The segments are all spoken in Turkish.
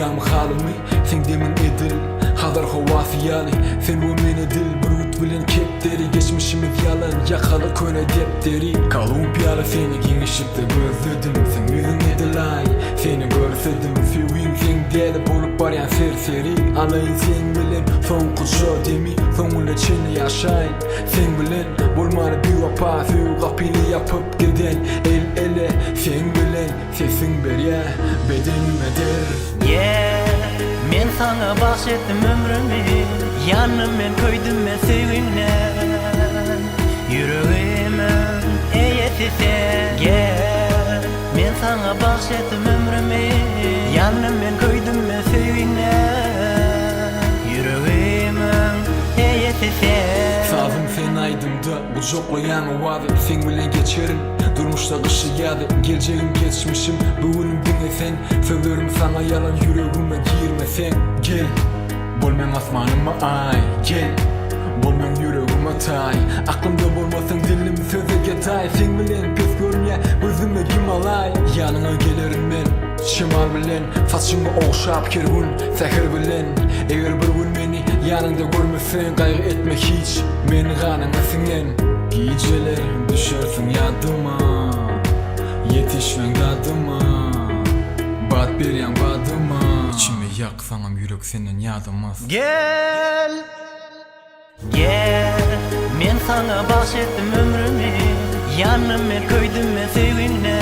Duyam halimi sen demin edil Hadar havası yali sen ve meni dil Brut bilen kepteri geçmişimiz yalan Yakalı köne depteri Kolumbiyalı seni genişlikte gözledim Sen yüzün edilay seni görsedim Sevin sen deli bolup barayan serseri Alayın sen bilen son kuşa demi Sonun içini yaşayın sen bilen Bolmalı bir vapa sev kapını yapıp giden El ele sen bilen sesin ber ya bedenime der Yeah, men sana bahşettim ömrümü Yanım men koydum ben sevinle Yüreğimin eyesi sen Yeah, men sana bahşettim ömrümü Yanım men koydum ben sevinle Yüreğimin eyesi sen Sazım sen aydımda bu joklayan o vadı Sen bilen geçerim durmuşta kışı yadı Geleceğim geçmişim bugünüm dinle sen Sözlerim sana yalan yüreğime girme sen Gel bolmen asmanıma ay Gel bolmen yüreğime tay Aklımda bolmasın dilim söze getay Sen bilen pes görmeye gözüme gimalay Yanına gelirim ben Şimal bilen saçımı okşap kergun Sehir bilen eğer bir gün beni yanında görmesen Gayrı etme hiç beni kanına singen Geceler düşersin yadıma Yetişmen dadıma Bat bir yan badıma İçimi yak sana yürek senin yadımaz Gel Gel Men sana bahşettim ömrümü Yanım men koydum ben sevinle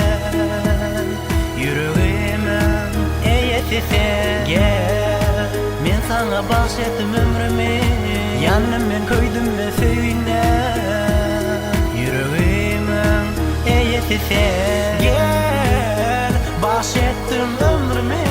Yüreğimin eyesi sen Gel Men sana bahşettim ömrümü Yanım men koydum ben sevinle Yüreğimin eyesi sen Gel bahşettim ömrümü